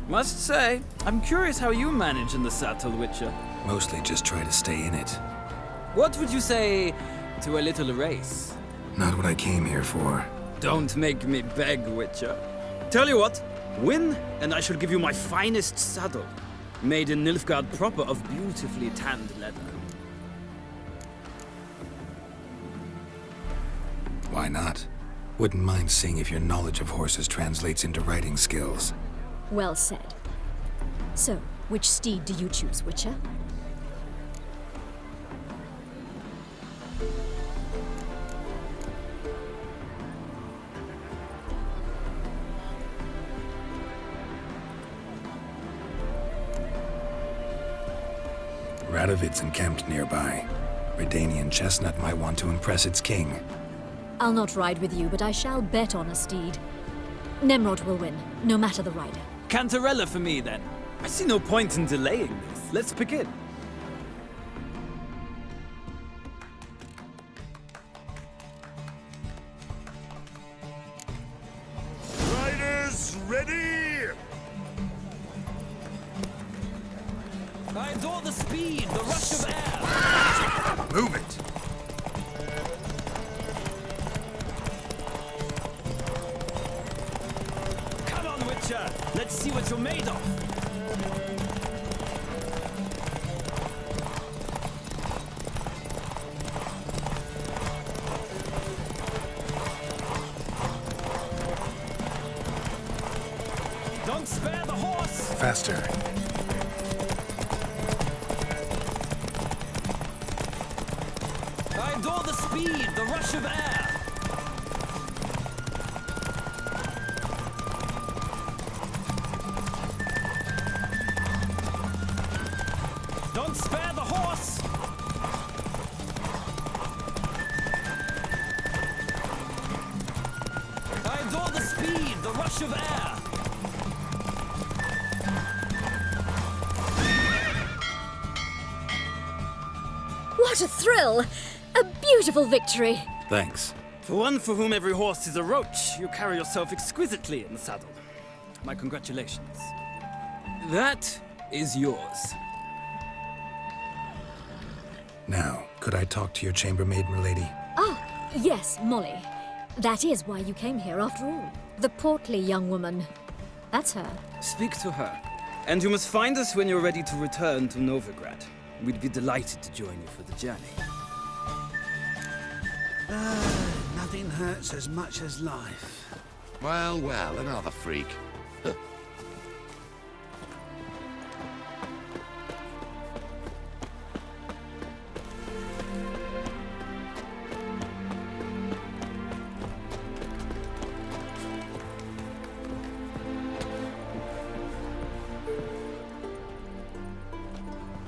Must say, I'm curious how you manage in the saddle, Witcher. Mostly just try to stay in it. What would you say to a little race? Not what I came here for. Don't make me beg, Witcher. Tell you what, win, and I shall give you my finest saddle. Made in Nilfgaard proper of beautifully tanned leather. Why not? Wouldn't mind seeing if your knowledge of horses translates into riding skills. Well said. So, which steed do you choose, Witcher? Radovid's encamped nearby. Redanian chestnut might want to impress its king. I'll not ride with you, but I shall bet on a steed. Nemrod will win, no matter the rider. Cantarella for me, then. I see no point in delaying this. Let's begin. Riders, ready! I adore the speed, the rush of air. Move it! Come on, Witcher. Let's see what you're made of. Don't spare the horse! Faster. I adore the speed, the rush of air. Don't spare the horse! I adore the speed, the rush of air. What a thrill! A beautiful victory! Thanks. For one for whom every horse is a roach, you carry yourself exquisitely in the saddle. My congratulations. That is yours. Now, could I talk to your chambermaid, milady? Ah, yes, Molly. That is why you came here after all. The portly young woman. That's her. Speak to her. And you must find us when you're ready to return to Novigrad. We'd be delighted to join you for the journey. Nothing hurts as much as life. Well, well, another freak.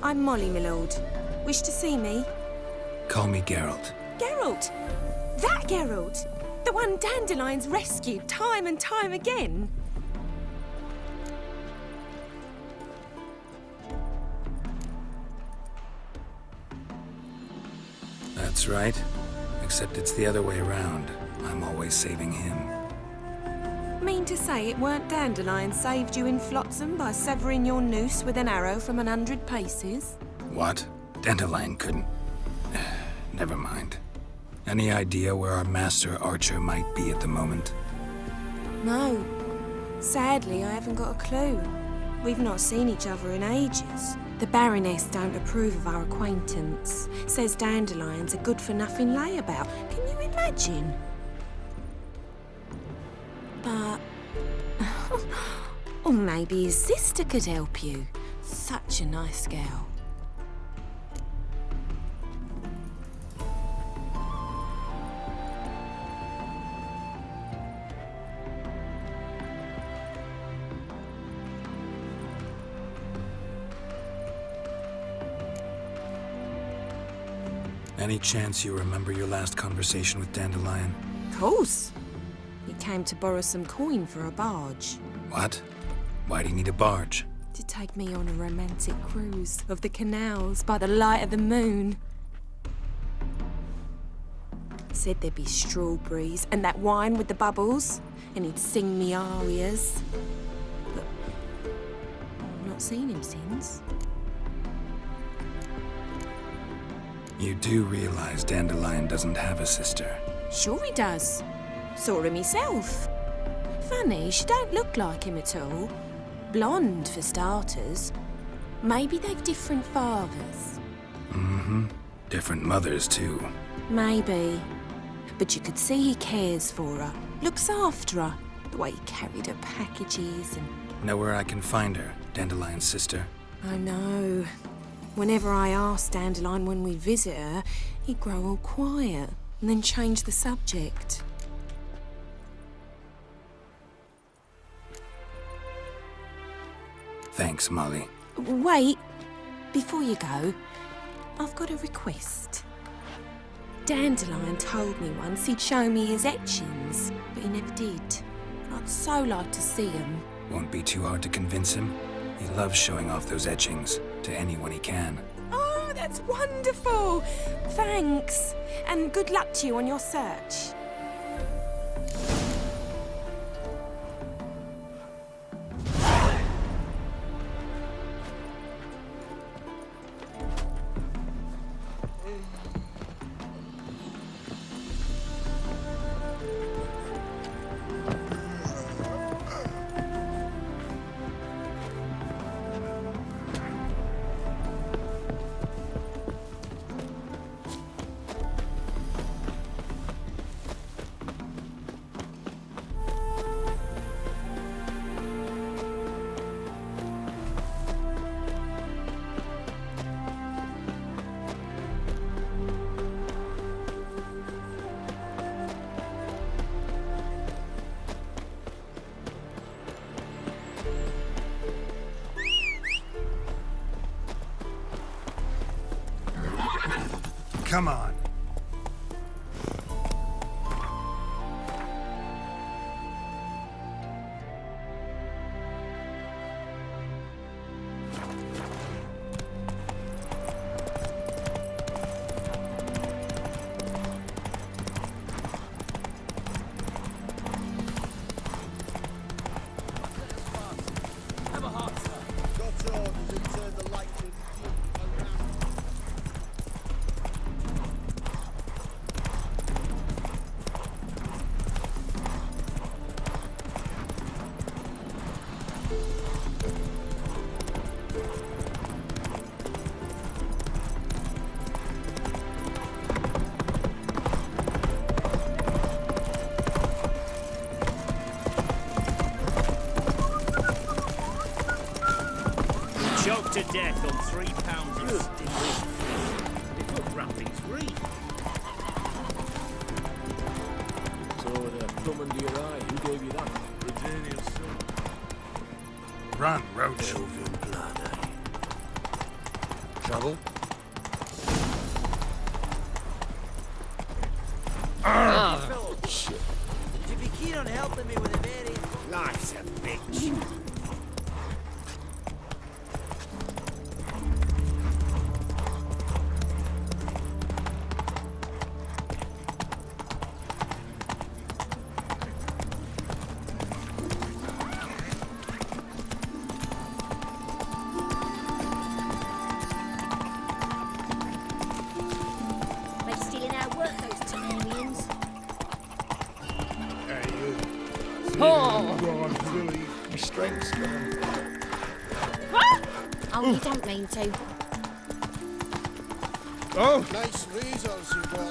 I'm Molly, my lord. Wish to see me? Call me Geralt. Geralt! That Geralt! The one Dandelion's rescued time and time again! That's right. Except it's the other way around. I'm always saving him. Mean to say it weren't Dandelion saved you in Flotsam by severing your noose with an arrow from 100 paces? What? Dandelion couldn't... Never mind. Any idea where our master archer might be at the moment? No. Sadly, I haven't got a clue. We've not seen each other in ages. The Baroness don't approve of our acquaintance. Says Dandelion's a good-for-nothing layabout. Can you imagine? But... or maybe his sister could help you. Such a nice girl. Any chance you remember your last conversation with Dandelion? Of course. He came to borrow some coin for a barge. What? Why do you need a barge? To take me on a romantic cruise of the canals by the light of the moon. Said there'd be strawberries and that wine with the bubbles, and he'd sing me arias. But not seen him since. You do realize Dandelion doesn't have a sister. Sure he does. Saw him myself. Funny, she don't look like him at all. Blonde, for starters. Maybe they've different fathers. Mm-hmm. Different mothers, too. Maybe. But you could see he cares for her. Looks after her. The way he carried her packages and... Know where I can find her, Dandelion's sister? I know. Whenever I asked Dandelion when we'd visit her, he'd grow all quiet and then change the subject. Thanks, Molly. Wait, before you go, I've got a request. Dandelion told me once he'd show me his etchings, but he never did. I'd so like to see them. Won't be too hard to convince him. He loves showing off those etchings to anyone he can. Oh, that's wonderful! Thanks, and good luck to you on your search. Come on. Choked to death on 3 pounds of steel. It looked wrappings green. So the plum under your eye, who gave you that? Britannia's son. Run, Roach. Elven blood, eh? Trouble? Shit. Would you be keen on helping me with a very... Life's a bitch. They stealing our work, those Temerians. Hey, you. Oh! God, really? Your strength's gone. Oh, you don't mean to. Oh! Nice razors you got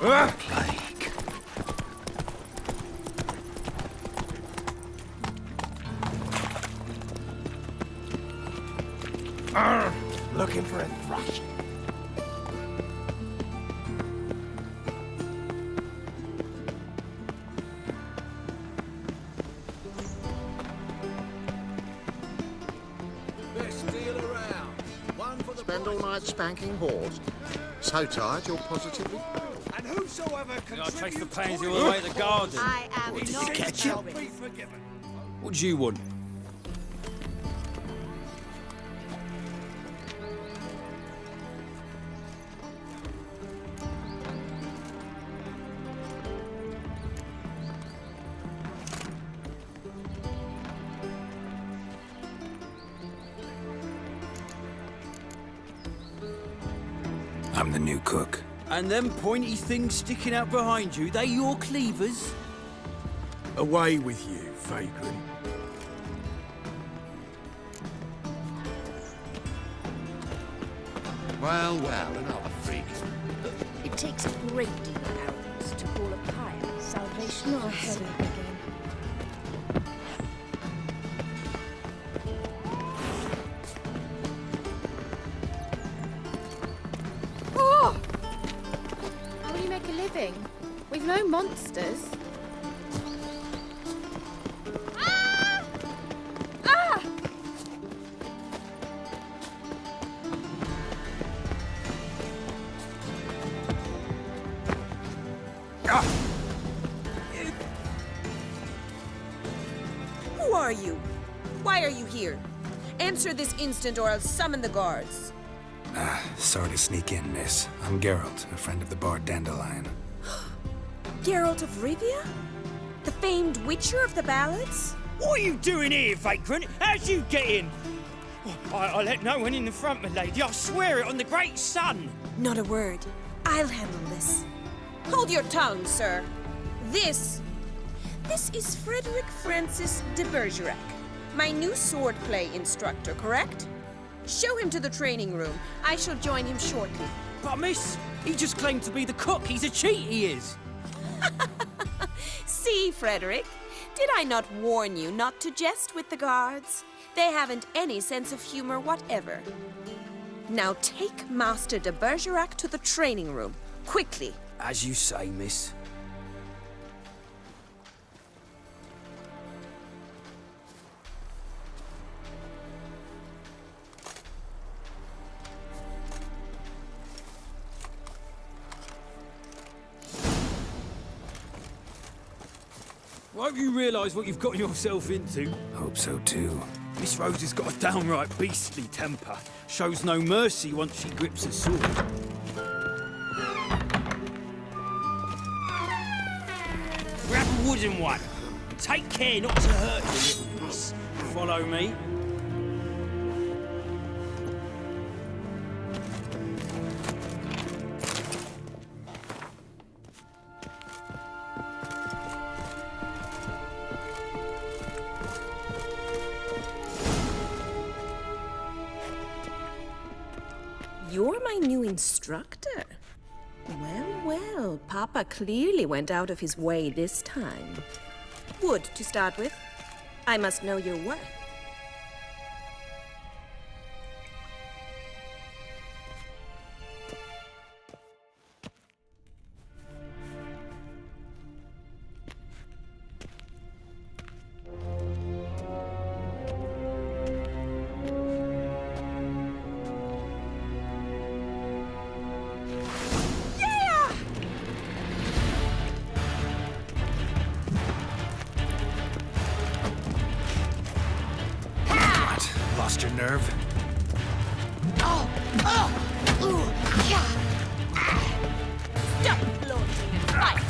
there. Plague. Looking for a thrush. Best deal around. One for the Spend all night spanking whores. So tired you're positively... And whosoever I'll take the contributes pains to you it away the garden. I am Did you not catch it? shall be forgiven. What do you want? I'm the new cook. And them pointy things sticking out behind you, they your cleavers? Away with you, vagrant. Well, well, another freak. It takes a great deal of arrogance to call a pyre salvation. Not a headache again. Oh! How will you make a living? We've no monsters. Ah! Ah! Who are you? Why are you here? Answer this instant or I'll summon the guards. Sorry to sneak in, miss. I'm Geralt, a friend of the bard Dandelion. Geralt of Rivia? The famed witcher of the ballads? What are you doing here, vagrant? How'd you get in? I let no one in the front, my lady. I swear it on the great sun. Not a word. I'll handle this. Hold your tongue, sir. This is Frederick Francis de Bergerac, my new swordplay instructor, correct? Show him to the training room. I shall join him shortly. But miss, he just claimed to be the cook. He's a cheat, he is. See, Frederick, did I not warn you not to jest with the guards? They haven't any sense of humor whatever. Now take Master de Bergerac to the training room, quickly. As you say, miss. Won't you realise what you've got yourself into? Hope so, too. Miss Rose has got a downright beastly temper. Shows no mercy once she grips a sword. Grab a wooden one. Take care not to hurt you, little miss. Follow me. You're my new instructor? Well, Papa clearly went out of his way this time. Wood, to start with. I must know your worth. Lost your nerve? Stop floating and fight!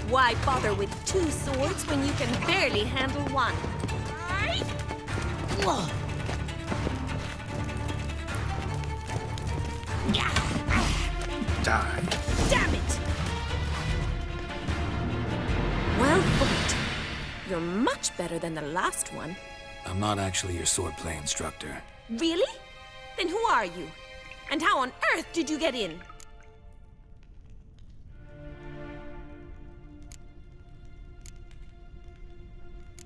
Why bother with two swords when you can barely handle one? Die. Damn it! Well fought. You're much better than the last one. I'm not actually your swordplay instructor. Really? Then who are you? And how on earth did you get in?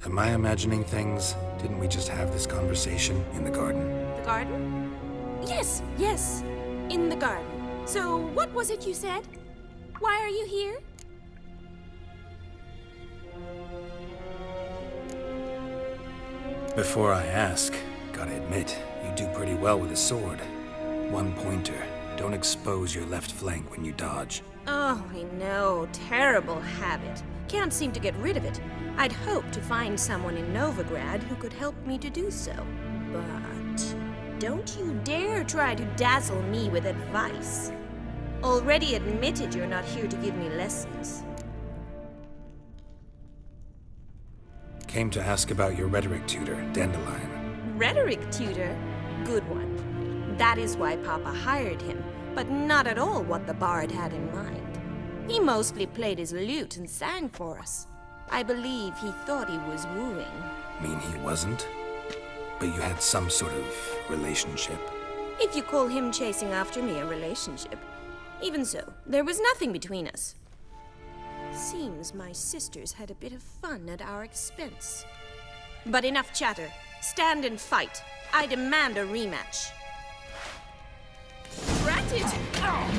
Am I imagining things? Didn't we just have this conversation in the garden? The garden? Yes, in the garden. So, what was it you said? Why are you here? Before I ask, gotta admit, you do pretty well with a sword. One pointer. Don't expose your left flank when you dodge. Oh, I know. Terrible habit. Can't seem to get rid of it. I'd hoped to find someone in Novigrad who could help me to do so. But don't you dare try to dazzle me with advice. Already admitted you're not here to give me lessons. Came to ask about your rhetoric tutor, Dandelion. Rhetoric tutor? Good one. That is why Papa hired him, but not at all what the bard had in mind. He mostly played his lute and sang for us. I believe he thought he was wooing. Mean he wasn't? But you had some sort of relationship? If you call him chasing after me a relationship. Even so, there was nothing between us. Seems my sisters had a bit of fun at our expense. But enough chatter. Stand and fight. I demand a rematch. Drat it!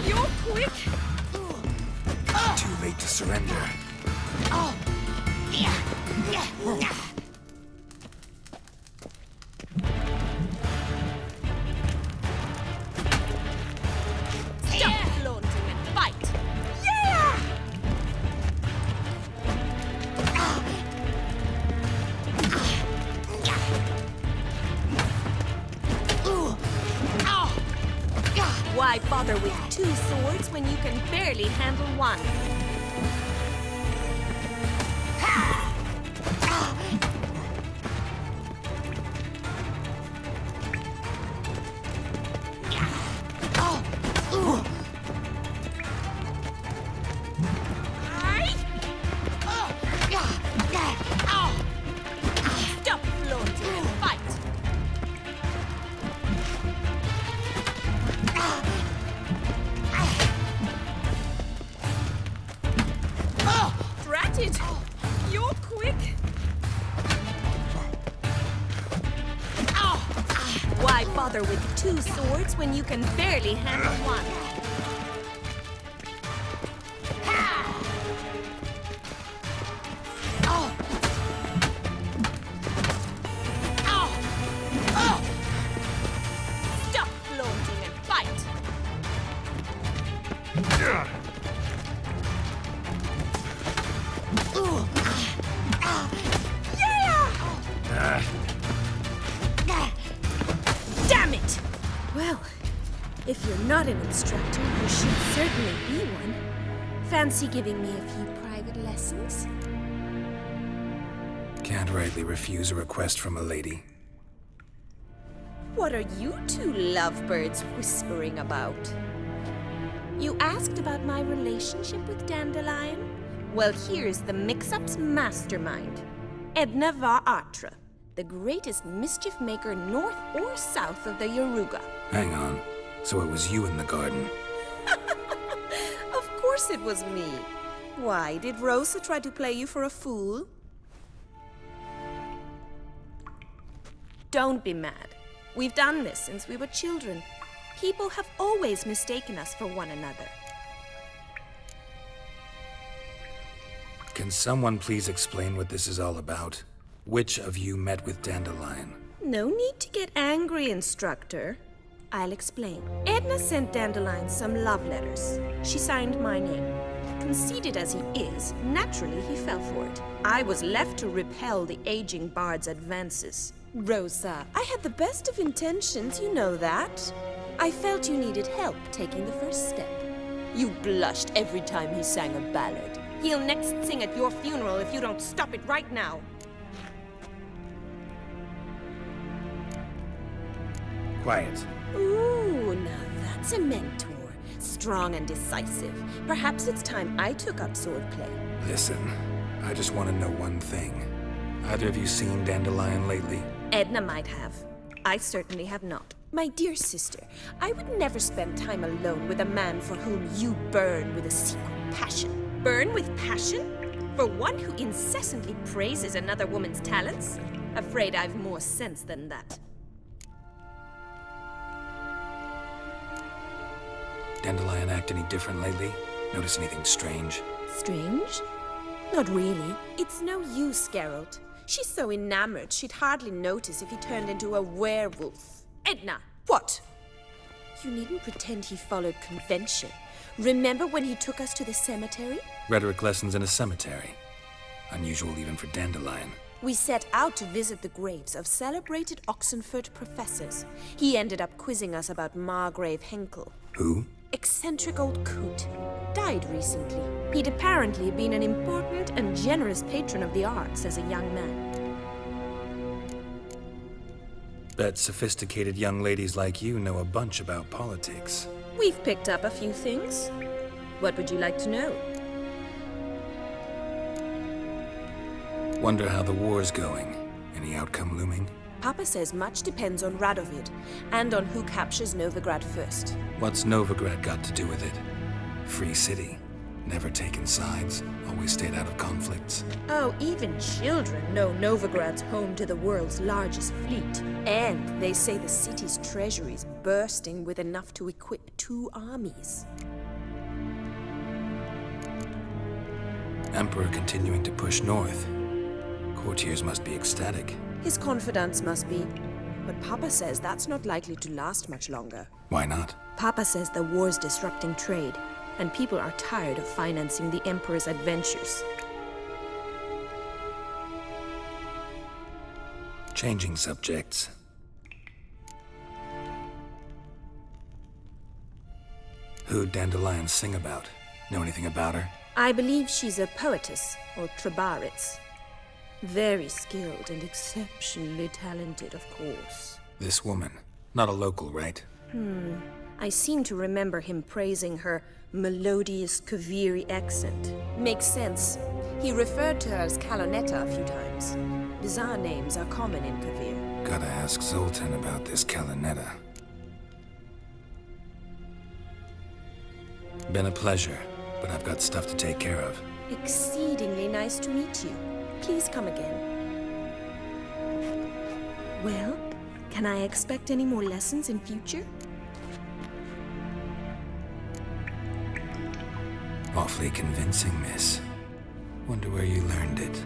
You're quick! Too late to surrender. Stop flaunting and fight! Yeah! Why bother with 2 swords when you can barely handle one? Stop flaunting and fight! Drat it! You're quick! Why bother with 2 swords when you can barely handle one? Stop flaunting and fight! Damn it! Well, if you're not an instructor, you should certainly be one. Fancy giving me a few private lessons? Can't rightly refuse a request from a lady. What are you 2 lovebirds whispering about? You asked about my relationship with Dandelion? Well, here's the mix-up's mastermind. Edna var Atra, the greatest mischief maker north or south of the Yaruga. Hang on. So it was you in the garden. Of course it was me. Why, did Rosa try to play you for a fool? Don't be mad. We've done this since we were children. People have always mistaken us for one another. Can someone please explain what this is all about? Which of you met with Dandelion? No need to get angry, instructor. I'll explain. Edna sent Dandelion some love letters. She signed my name. Conceited as he is, naturally he fell for it. I was left to repel the aging bard's advances. Rosa, I had the best of intentions, you know that. I felt you needed help taking the first step. You blushed every time he sang a ballad. He'll next sing at your funeral if you don't stop it right now. Quiet. Ooh, now that's a mentor. Strong and decisive. Perhaps it's time I took up swordplay. Listen, I just want to know one thing. Either of you seen Dandelion lately? Edna might have. I certainly have not. My dear sister, I would never spend time alone with a man for whom you burn with a secret passion. Burn with passion? For one who incessantly praises another woman's talents? Afraid I've more sense than that. Dandelion act any different lately? Notice anything strange? Strange? Not really. It's no use, Geralt. She's so enamored she'd hardly notice if he turned into a werewolf. Edna! What? You needn't pretend he followed convention. Remember when he took us to the cemetery? Rhetoric lessons in a cemetery. Unusual even for Dandelion. We set out to visit the graves of celebrated Oxenford professors. He ended up quizzing us about Margrave Henkel. Who? Eccentric old coot. Died recently. He'd apparently been an important and generous patron of the arts as a young man. Bet sophisticated young ladies like you know a bunch about politics. We've picked up a few things. What would you like to know? Wonder how the war's going. Any outcome looming? Papa says much depends on Radovid, and on who captures Novigrad first. What's Novigrad got to do with it? Free city. Never taken sides. Always stayed out of conflicts. Oh, even children know Novigrad's home to the world's largest fleet. And they say the city's treasury's bursting with enough to equip 2 armies. Emperor continuing to push north. Courtiers must be ecstatic. His confidants must be. But Papa says that's not likely to last much longer. Why not? Papa says the war's disrupting trade, and people are tired of financing the Emperor's adventures. Changing subjects. Who'd Dandelion sing about? Know anything about her? I believe she's a poetess, or Trebaritz. Very skilled and exceptionally talented, of course. This woman. Not a local, right? I seem to remember him praising her melodious Kaviri accent. Makes sense. He referred to her as Kalonetta a few times. Bizarre names are common in Kavir. Gotta ask Zoltan about this Kalonetta. Been a pleasure, but I've got stuff to take care of. Exceedingly nice to meet you. Please come again. Well, can I expect any more lessons in future? Awfully convincing, miss. Wonder where you learned it.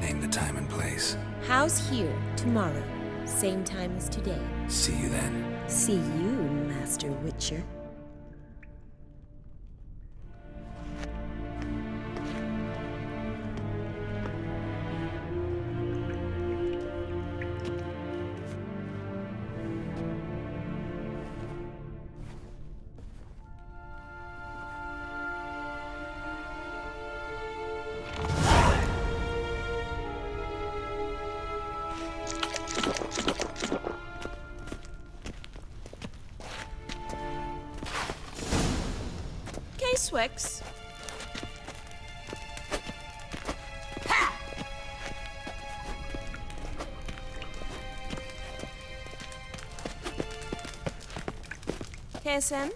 Name the time and place. House here, tomorrow. Same time as today. See you then. See you, Master Witcher. Swix. KSM?